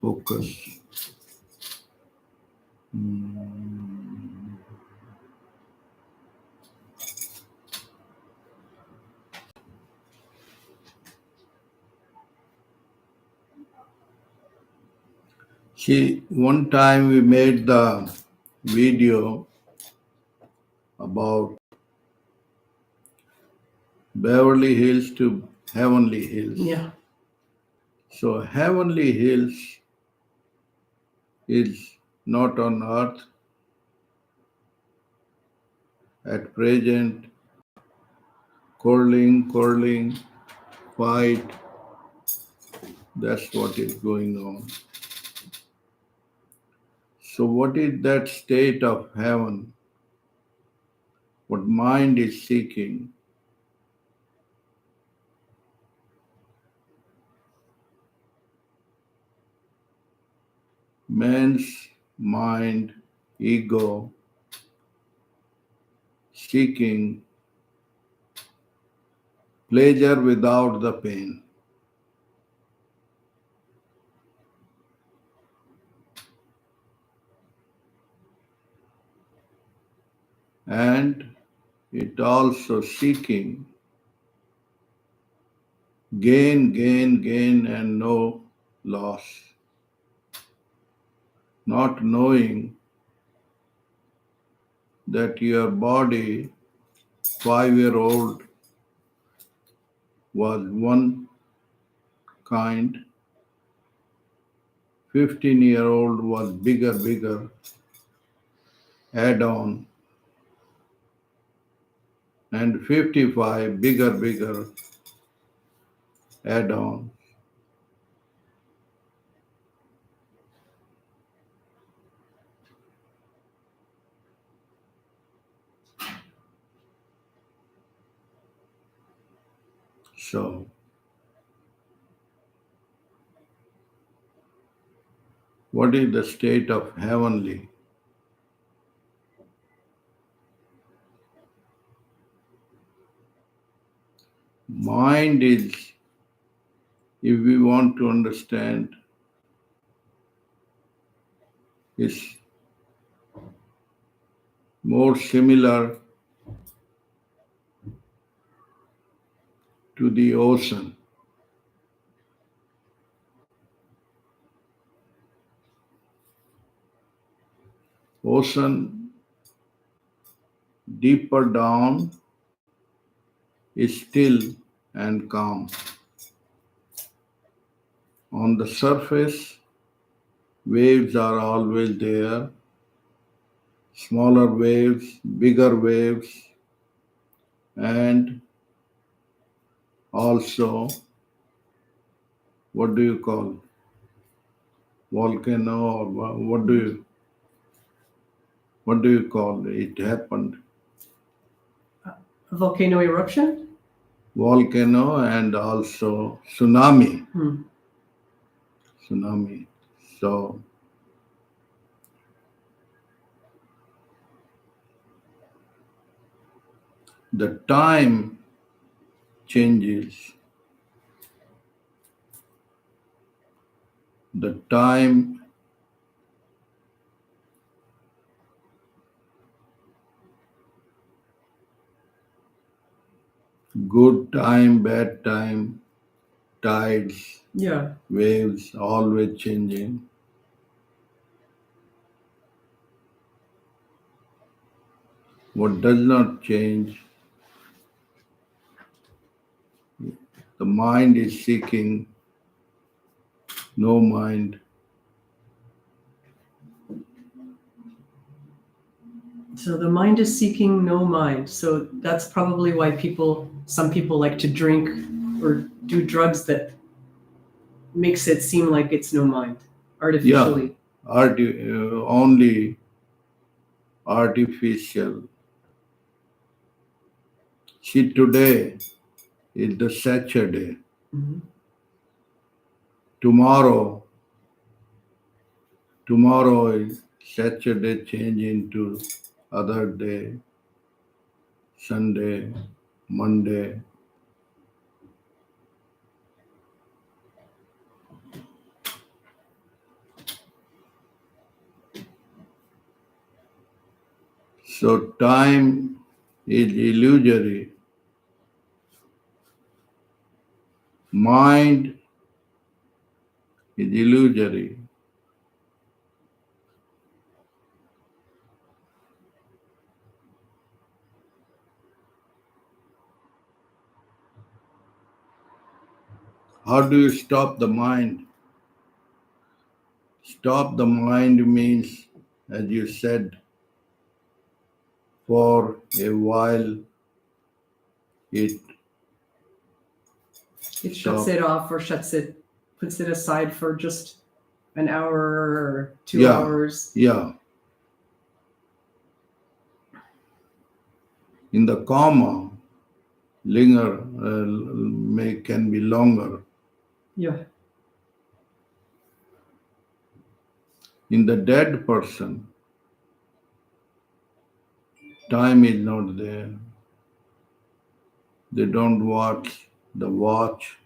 Focus. See, one time we made the video about Beverly Hills to Heavenly Hills. Yeah. So, Heavenly Hills is not on earth at present, quarreling, fight. That's what is going on. So, what is that state of heaven? What mind is seeking? Man's mind, ego, seeking pleasure without the pain. And it also seeking gain, and no loss. Not knowing that your body, 5-year-old, was one kind, 15-year-old was bigger, add on, and 55, bigger, add on. So, what is the state of heavenly? Mind is, if we want to understand, is more similar to the ocean. Ocean deeper down is still and calm. On the surface, waves are always there, smaller waves, bigger waves, and also, what do you call, volcano, or what do you call it happened? A volcano eruption? Volcano and also tsunami. Tsunami. So, the time changes. The time good time, bad time, tides, Yeah. waves, always changing. What does not change, the mind is seeking, no mind. So the mind is seeking no mind. So that's probably why some people like to drink or do drugs that makes it seem like it's no mind artificially. Yeah, only artificial. See, today is the Saturday. Mm-hmm. Tomorrow is Saturday change into other day, Sunday, Monday. So time is illusory. Mind is illusory. How do you stop the mind? Stop the mind means, as you said, for a while it It shuts stops. it off or puts it aside for just an hour or 2 Yeah. hours. Yeah. In the coma, linger can be longer. Yeah. In the dead person, time is not there. They don't watch the watch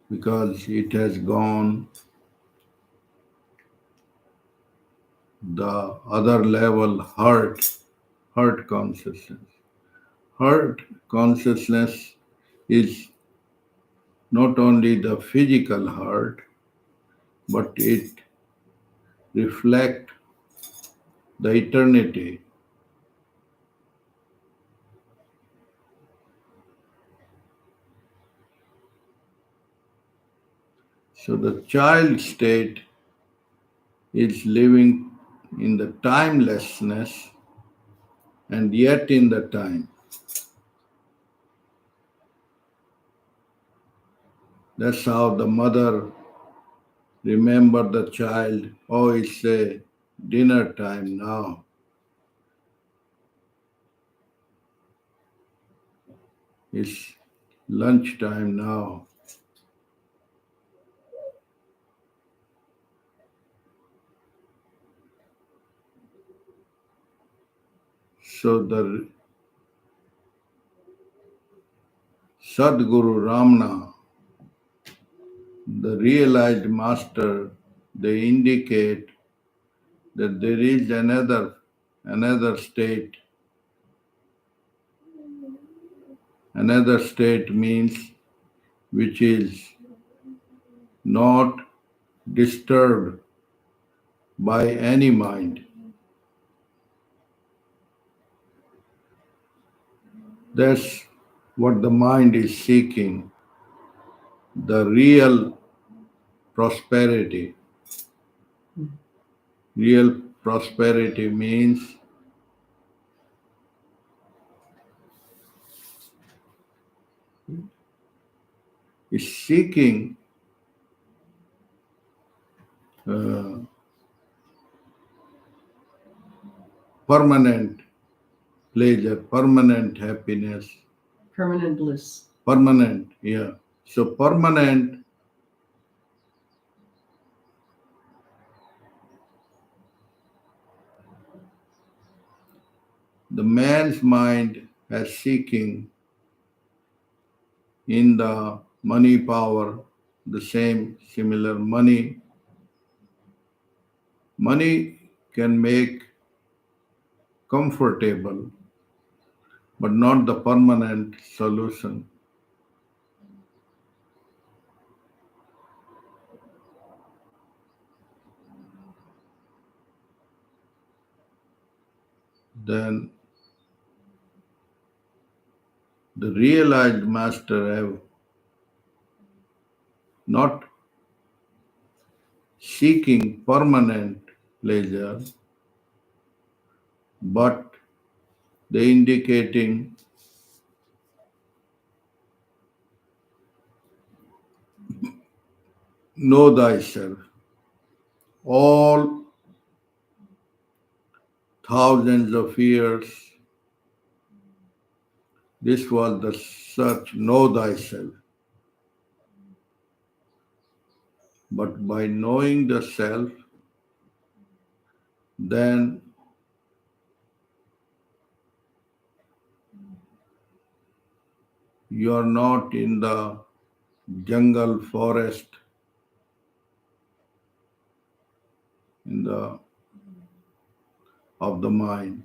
because it has gone. The other level, heart consciousness. Heart consciousness is not only the physical heart, but it reflects the eternity. So the child state is living in the timelessness and yet in the time. That's how the mother remember the child. Oh, it's a dinner time now. It's lunchtime now. So the Sadguru Ramana, the realized master, they indicate that there is another state. Another state means which is not disturbed by any mind. That's what the mind is seeking, the real prosperity. Real prosperity means is seeking uh, permanent pleasure, permanent happiness, Permanent bliss. permanent, yeah. So permanent, the man's mind is seeking in the money power, the same similar money. Money can make comfortable, but not the permanent solution. Then the realized master have not seeking permanent pleasure, but they indicating know thyself. All thousands of years, this was the search, know thyself. But by knowing the self, then you are not in the jungle, forest, in the of the mind.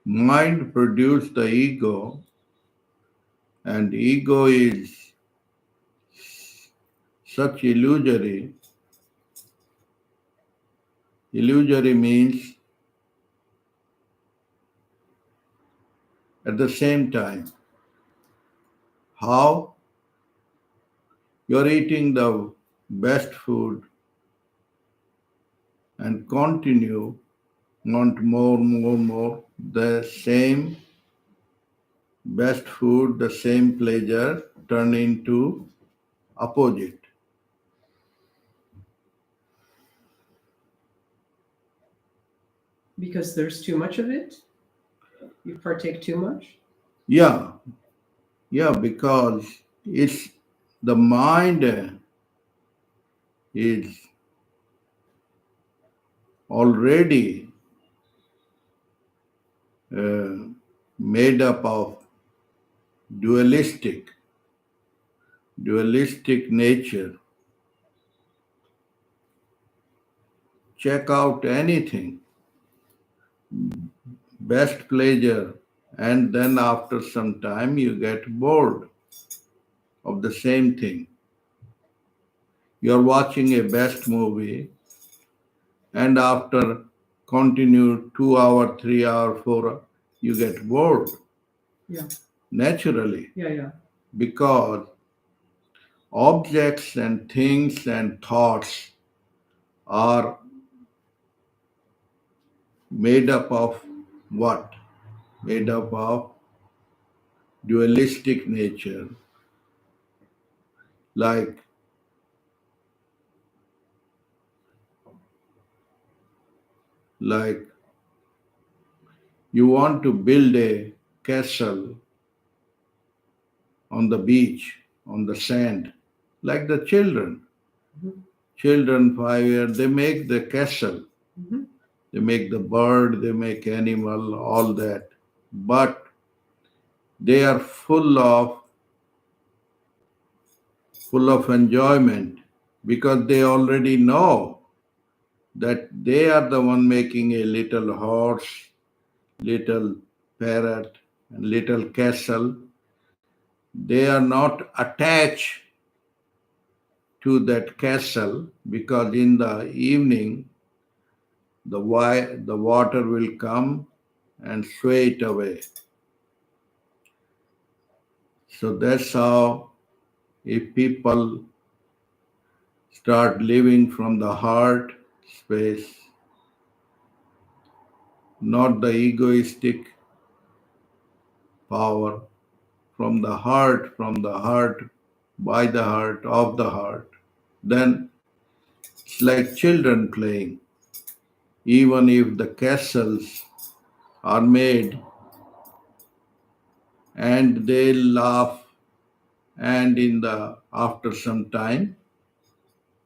Mind produced the ego, and ego is such illusory. Illusory means at the same time. How? You're eating the best food and continue, want more, the same best food, the same pleasure turn into opposite. Because there's too much of it? You partake too much? Yeah, because it's the mind is already made up of dualistic nature. Check out anything, best pleasure, and then after some time you get bored of the same thing. You're watching a best movie, and after continue 2 hour, 3 hour, 4 hour, you get bored. Yeah. Naturally. Yeah. Because objects and things and thoughts are made up of what? Made up of dualistic nature. Like you want to build a castle on the beach, on the sand, like the children. Mm-hmm. Children 5 years, they make the castle. Mm-hmm. They make the bird, they make animal, all that. But they are full of enjoyment because they already know that they are the one making a little horse, little parrot, and little castle. They are not attached to that castle because in the evening the water will come and sway it away. So that's how if people start living from the heart space, not the egoistic power, from the heart, by the heart, of the heart, then it's like children playing. Even if the castles are made and they laugh, and after some time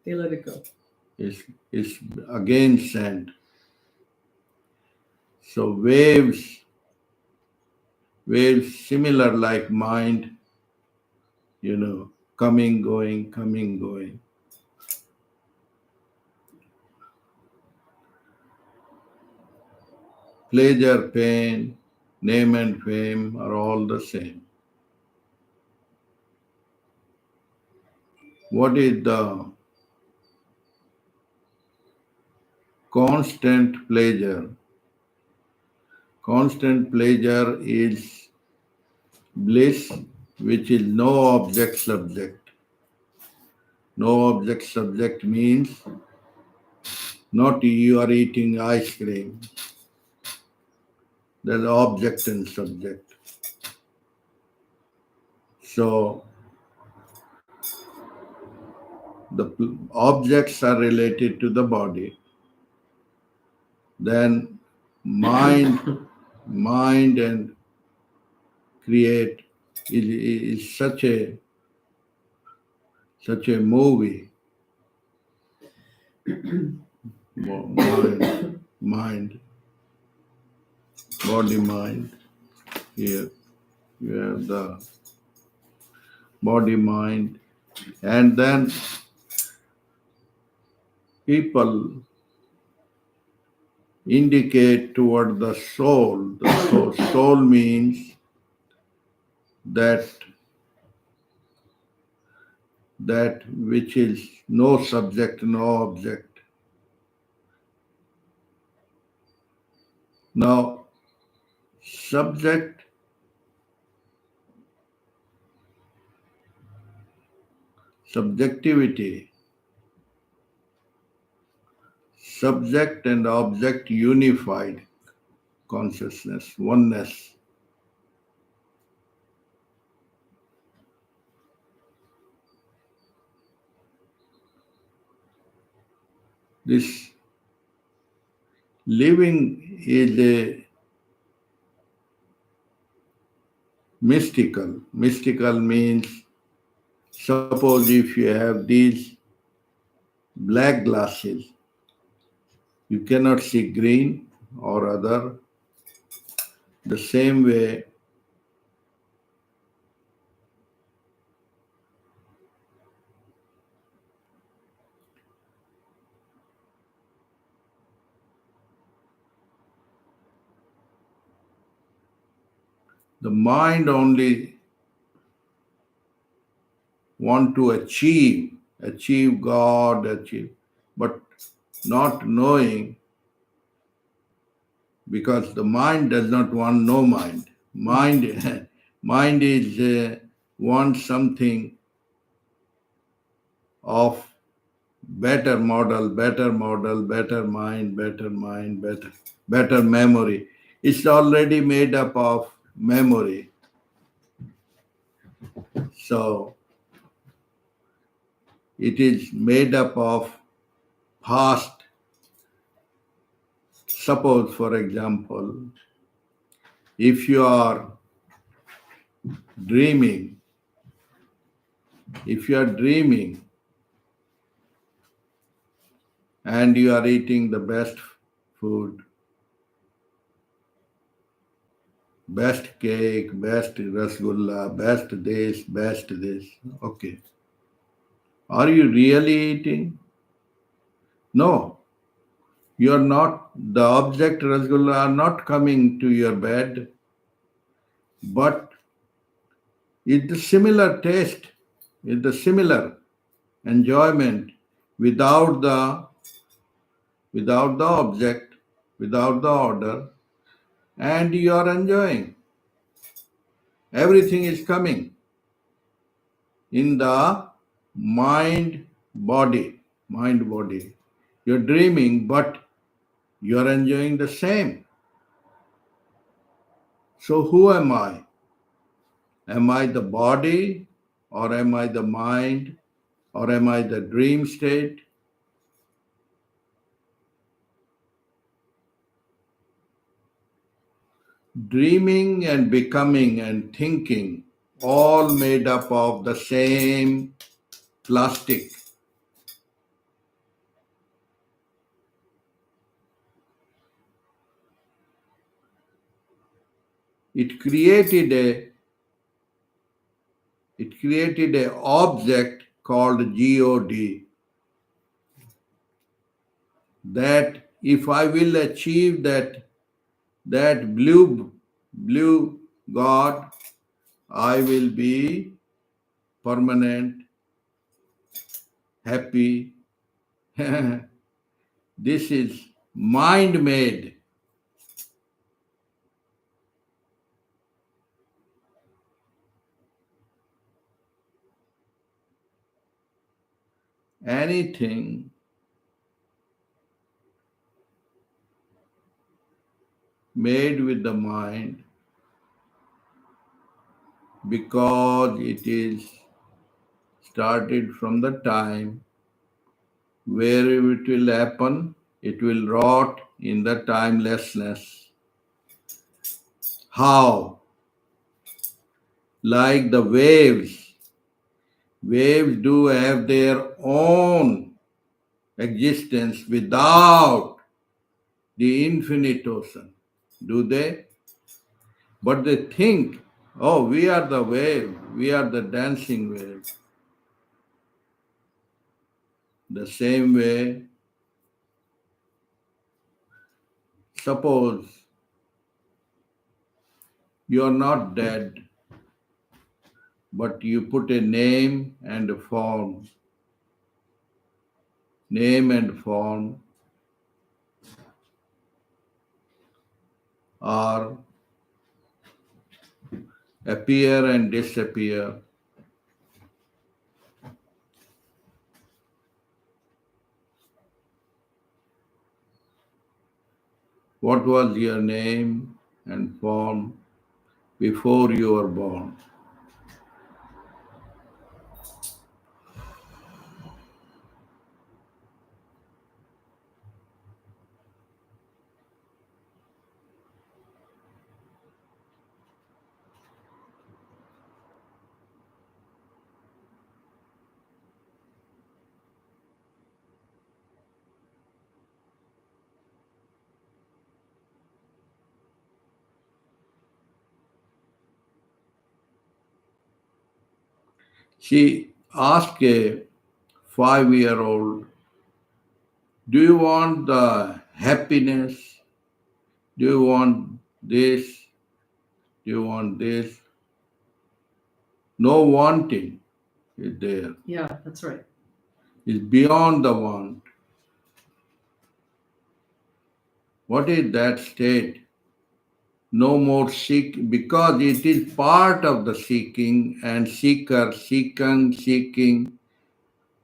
They let it go. It's again sand. So waves similar like mind, coming, going. Pleasure, pain, name and fame are all the same. What is the constant pleasure? Constant pleasure is bliss, which is no object subject. No object subject means not you are eating ice cream. There's object and subject. So the objects are related to the body. Then mind and create is such a movie. Mind, body, mind here. you have the body, mind, and then people indicate toward the soul. Soul means that which is no subject, no object. Now, subject, subjectivity, subject and object unified consciousness, oneness. This living is a mystical. Mystical means, suppose if you have these black glasses, you cannot see green or other. The same way, the mind only want to achieve God, but not knowing, because the mind does not want no mind. Mind is wants something of better model, better mind, better memory. It's already made up of memory. So it is made up of past. Suppose, for example, if you are dreaming, and you are eating the best food, best cake, best rasgulla, best this, okay. Are you really eating? No. You are not, the object rasgulla are not coming to your bed, but it's the similar taste, it's the similar enjoyment without the object, without the order, and you are enjoying. Everything is coming in the mind body. You're dreaming, but you're enjoying the same. So who am I? Am I the body, or am I the mind, or am I the dream state? Dreaming and becoming and thinking, all made up of the same plastic. It created a object called God, that if I will achieve that blue God, I will be permanent, happy. This is mind made. Anything made with the mind, because it is started from the time where it will happen, it will rot in the timelessness. How? Like the waves. Waves do have their own existence without the infinite ocean, do they? But they think Oh, we are the wave. We are the dancing wave. The same way, suppose you are not dead, but you put a name and a form. Name and form are appear and disappear. What was your name and form before you were born? She asked a 5-year-old, do you want the happiness? Do you want this? Do you want this? No wanting is there. Yeah, that's right. It's beyond the want. What is that state? No more seek, because it is part of the seeking and seeker, seeking,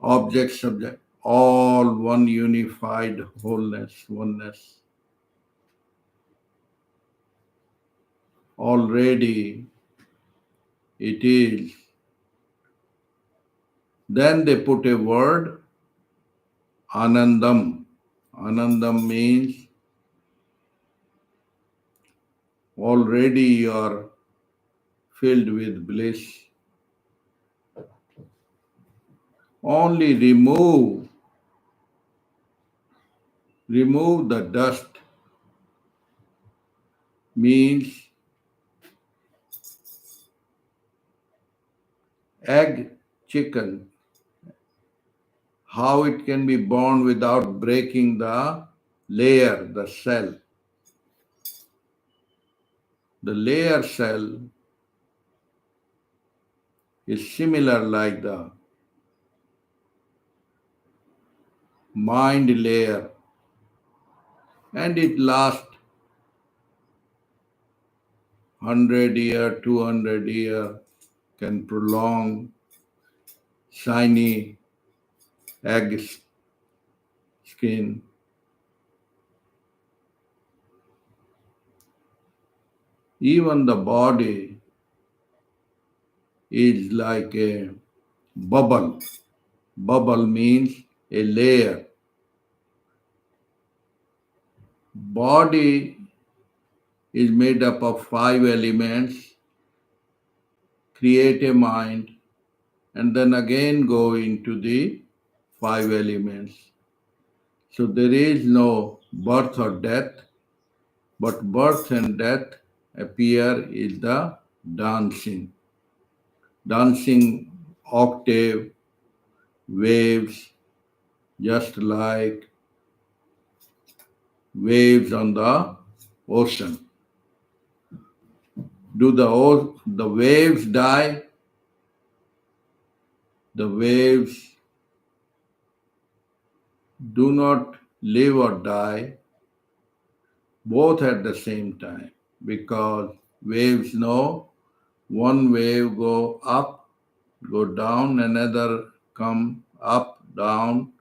object, subject, all one unified wholeness, oneness. Already it is. Then they put a word, anandam. Anandam means already you are filled with bliss. Only remove the dust means egg, chicken, how it can be born without breaking the layer, the cell. The layer cell is similar like the mind layer, and it lasts 100 year, 200 year, can prolong shiny egg skin. Even the body is like a bubble. Bubble means a layer. Body is made up of 5 elements, create a mind, and then again go into the 5 elements. So there is no birth or death, but birth and death appear is the dancing. Dancing octave, waves, just like waves on the ocean. Do the waves die? The waves do not live or die both at the same time, because waves know one wave go up, go down, another come up, down,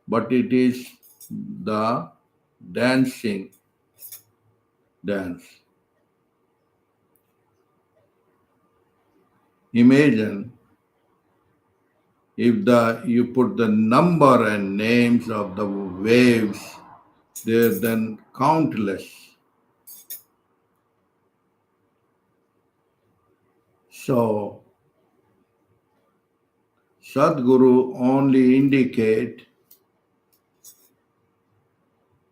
but it is the dancing dance. Imagine if you put the number and names of the waves, they're then countless. So Sadguru only indicate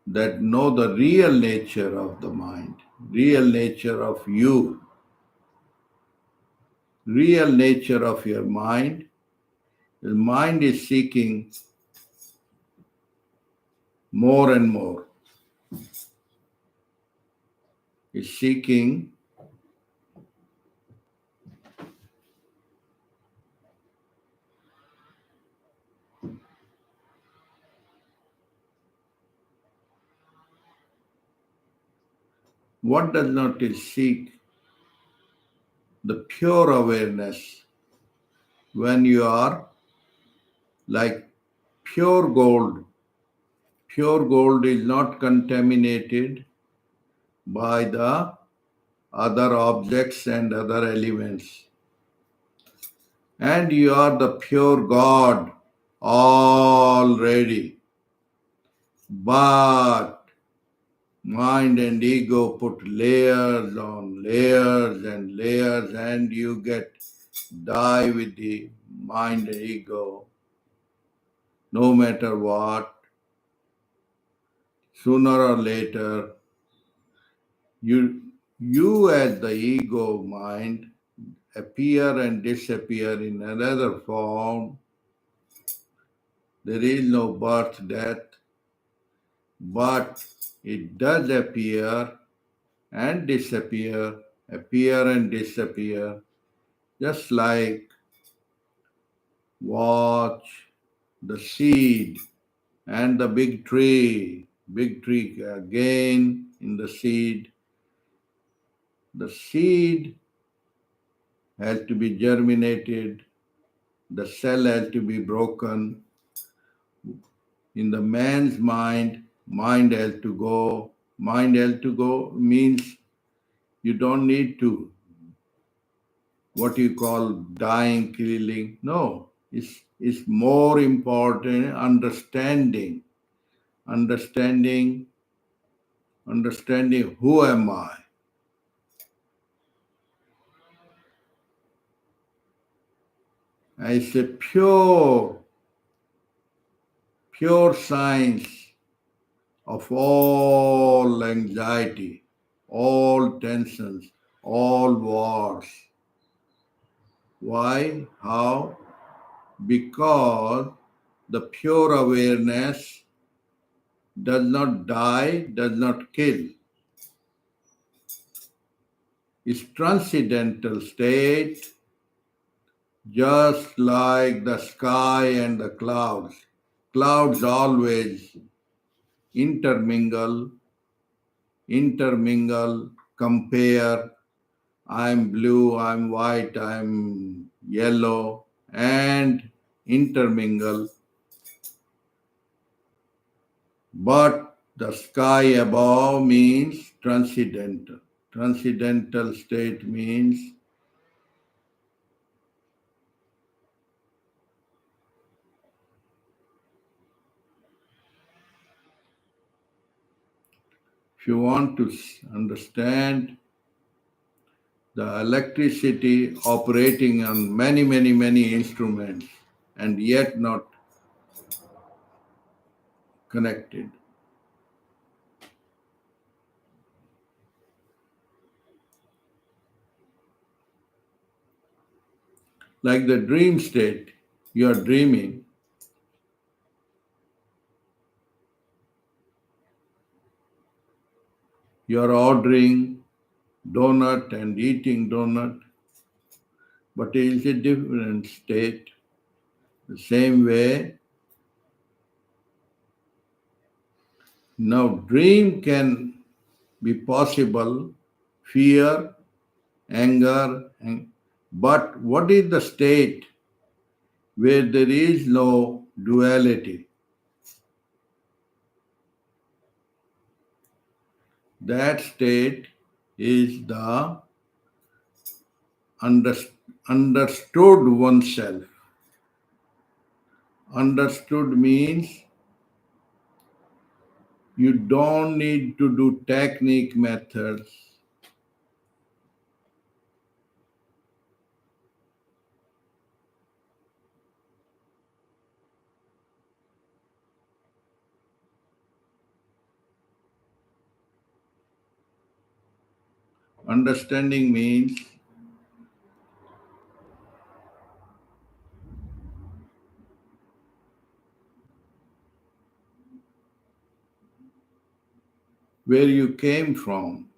that know the real nature of the mind, real nature of you. real nature of your mind. The mind is seeking more and more. It's seeking what does not it seek? The pure awareness. When you are like pure gold is not contaminated by the other objects and other elements. And you are the pure God already. But mind and ego put layers on layers and layers, and you die with the mind and ego. No matter what, sooner or later, you as the ego mind appear and disappear in another form. There is no birth, death, but it does appear and disappear, appear and disappear, just like watch the seed and the big tree again in the seed. The seed has to be germinated, the cell has to be broken. In the man's mind has to go. Mind has to go means you don't need to, what you call dying, killing. No, it's more important understanding who am I. It's a pure science of all anxiety, all tensions, all wars. Why? How? Because the pure awareness does not die, does not kill. It's transcendental state, just like the sky and the clouds. Clouds always intermingle, compare. I'm blue, I'm white, I'm yellow, and intermingle. But the sky above means transcendental. Transcendental state means if you want to understand the electricity operating on many instruments and yet not connected. Like the dream state, you are dreaming. You are ordering donut and eating donut, but it is a different state. The same way, now dream can be possible, fear, anger, but what is the state where there is no duality? That state is the understood oneself. Understood means you don't need to do technique methods. Understanding means where you came from,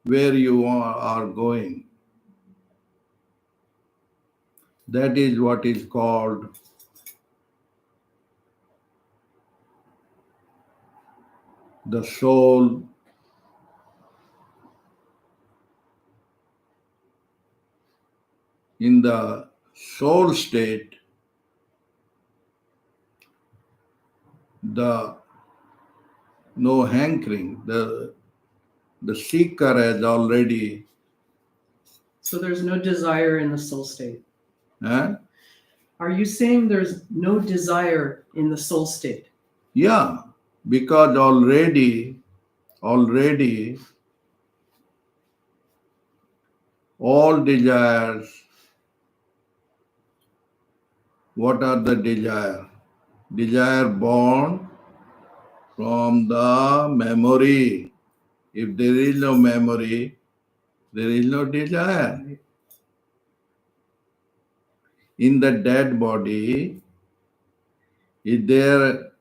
where you are going. That is what is called the soul. In the soul state, the no hankering, the seeker has already. So there's no desire in the soul state. Eh? Are you saying there's no desire in the soul state? Yeah, because already all desires, what are the desire? Desire born from the memory. If there is no memory, there is no desire. Right. In the dead body, is there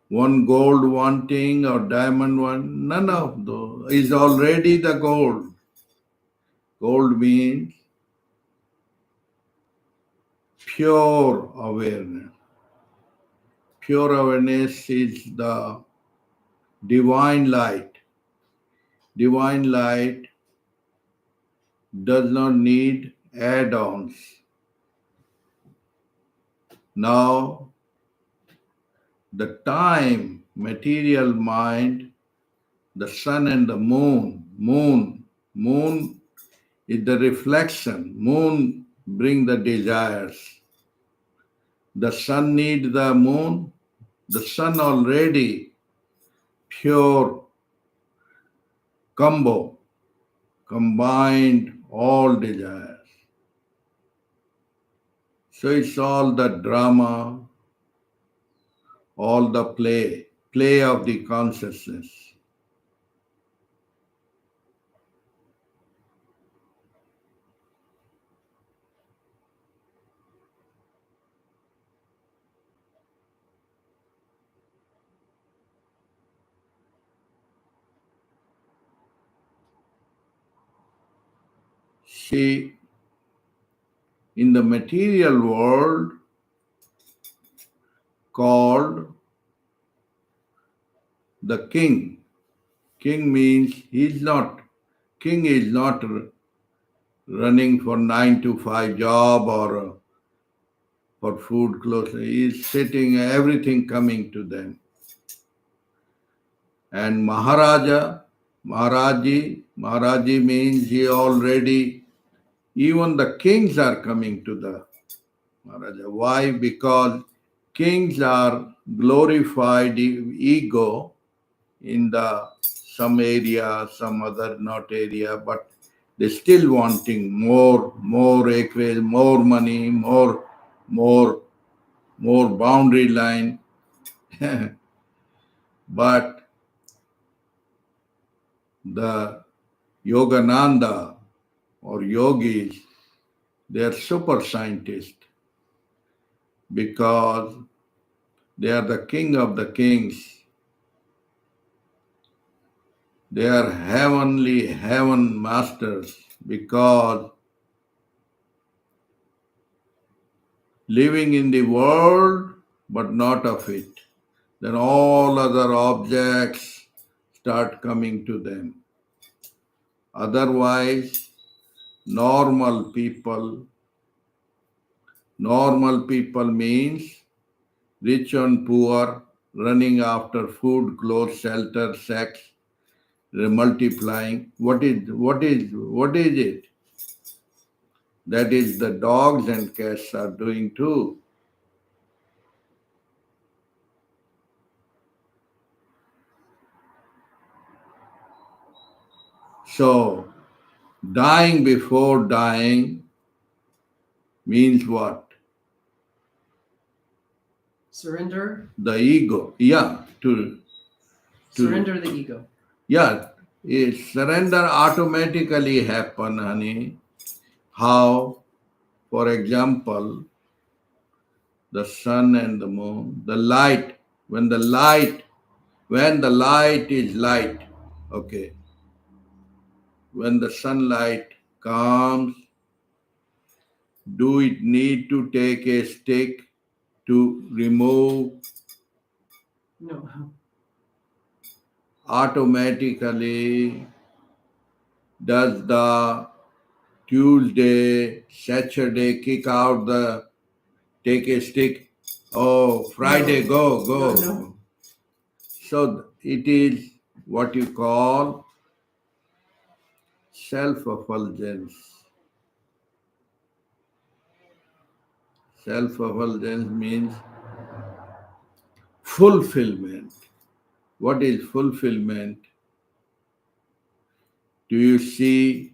one gold wanting or diamond one? None of those. Is already the gold. Gold means pure awareness. Pure awareness is the divine light. Divine light does not need add-ons. Now, the time, material mind, the sun and the moon is the reflection. Moon bring the desires. The sun needs the moon. The sun already pure combo, combined all desires. So it's all the drama, all the play of the consciousness. See, in the material world called the king. King means king is not running for 9 to 5 job or for food, clothes. He is sitting, everything coming to them. And Maharaji means he already, even the kings are coming to the Maharaja. Why? Because kings are glorified ego in the some area, some other not area, but they still wanting more acreage, more money, more boundary line. But the Yogananda or yogis, they are super scientists because they are the king of the kings. They are heaven masters because living in the world but not of it. Then all other objects start coming to them. Otherwise, normal people means rich and poor, running after food, clothes, shelter, sex, multiplying. What is it? That is the dogs and cats are doing too. So, dying before dying means what? Surrender? The ego. Yeah, to Surrender the ego. yeah, surrender automatically happen, honey. How? For example, the sun and the moon, the light. When the light When the light is light, okay, when the sunlight comes, do it need to take a stick to remove? No. Automatically, does the Tuesday, Saturday kick out the take a stick? Oh, Friday, No. go, No, go. no. So it is what you call self-effulgence. Self-effulgence means fulfillment. What is fulfillment? Do you see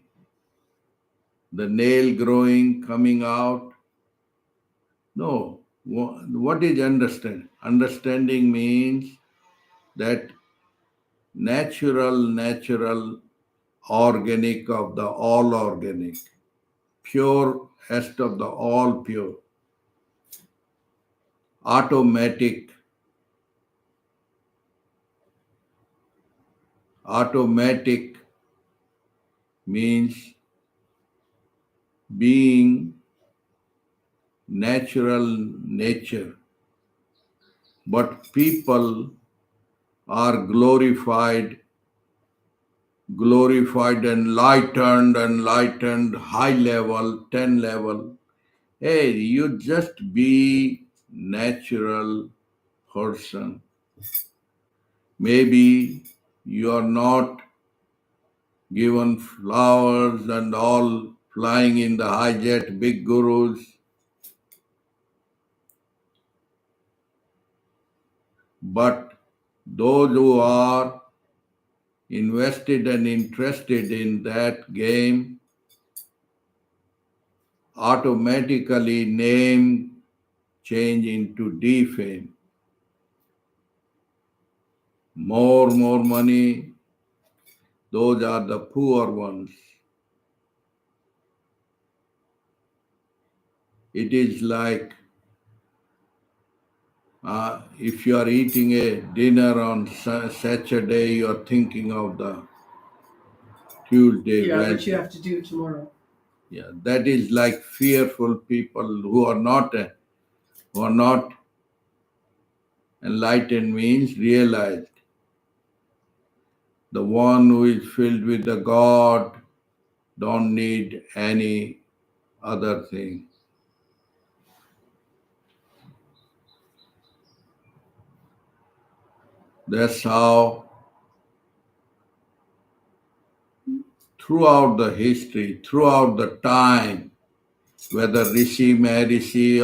the nail growing, coming out? No. What is understand? Understanding means that natural, organic of the all organic, purest of the all pure, automatic. Automatic means being natural nature, but people are glorified, enlightened, high level, 10 level. Hey, you just be natural person. Maybe you are not given flowers and all flying in the high jet, big gurus, but those who are invested and interested in that game automatically name change into defame. More money, those are the poor ones. It is like if you are eating a dinner on Saturday, you are thinking of the Tuesday, Yeah, that you Wednesday. have to do tomorrow. Yeah, that is like fearful people who are not enlightened means realized. The one who is filled with the God don't need any other thing. That's how throughout the history, throughout the time, whether Rishi, Maharishi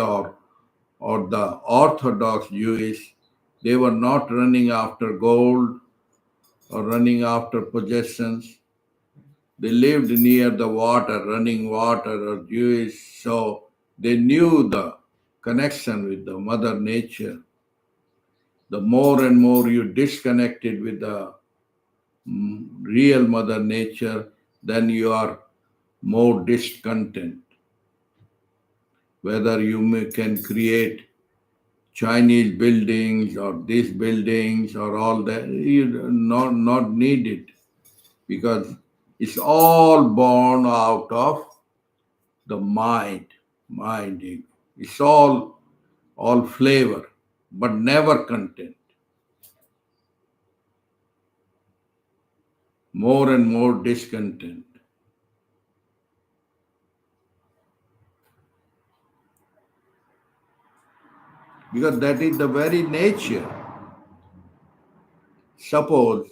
or the Orthodox Jewish, they were not running after gold or running after possessions. They lived near the water, running water or Jewish, so they knew the connection with the Mother Nature. The more and more you disconnected with the real Mother Nature, then you are more discontent. Whether can create Chinese buildings or these buildings or all that, you not need it because it's all born out of the mind. Mind. It's all flavor, but never content. More and more discontent. Because that is the very nature. Suppose,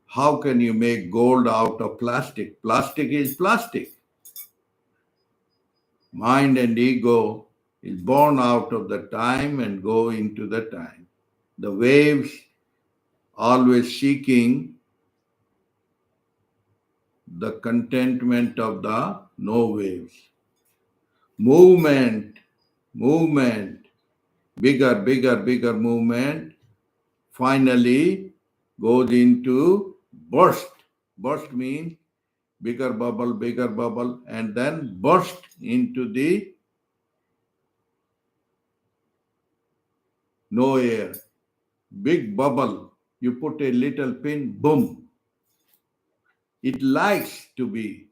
how can you make gold out of plastic? Plastic is plastic. Mind and ego is born out of the time and go into the time. The waves always seeking the contentment of the no waves. Movement, movement, bigger movement finally goes into burst. Burst means bigger bubble, and then burst into the no air. Big bubble you put a little pin, boom. It likes to be.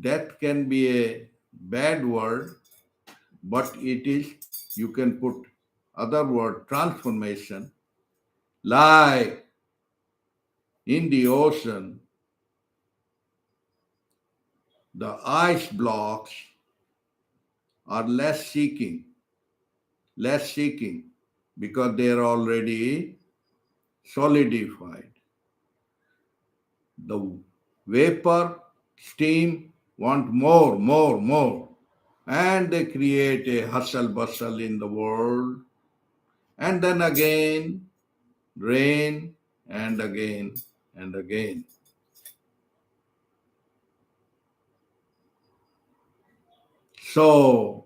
Death can be a bad word, but it is, you can put other word, transformation, like in the ocean, the ice blocks are less seeking, because they are already solidified. The vapor, steam want more, more, more. And they create a hustle bustle in the world. And then again, rain, and again, and again. So,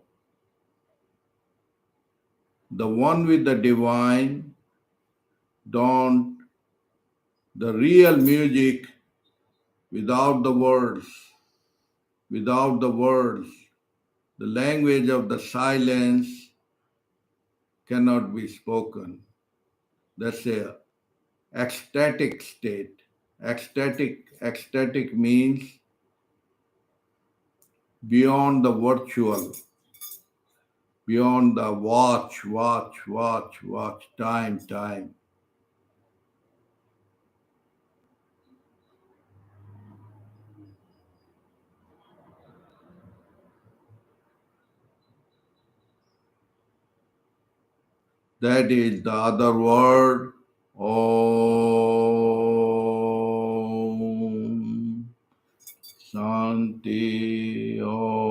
the one with the divine, don't, the real music without the words, the language of the silence cannot be spoken. That's a ecstatic state. Ecstatic means beyond the virtual, beyond the watch, time. That is the other word. Om Shanti Om.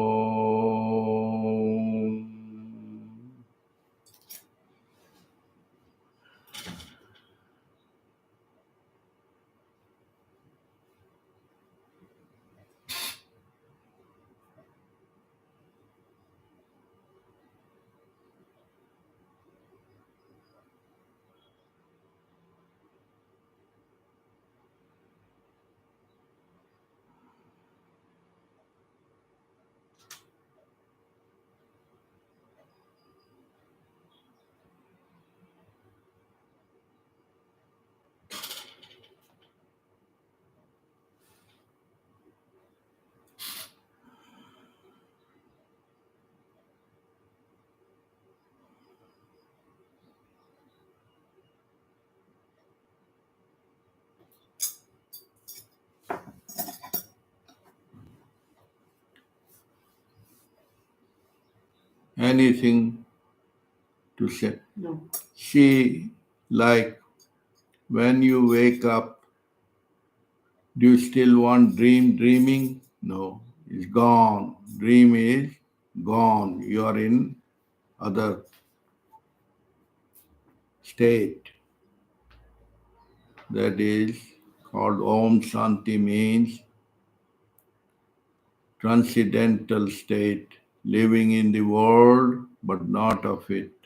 Anything to say? No. See, like when you wake up, do you still want dreaming? No, it's gone. Dream is gone. You are in other state. That is called Om Shanti, means transcendental state, living in the world but not of it.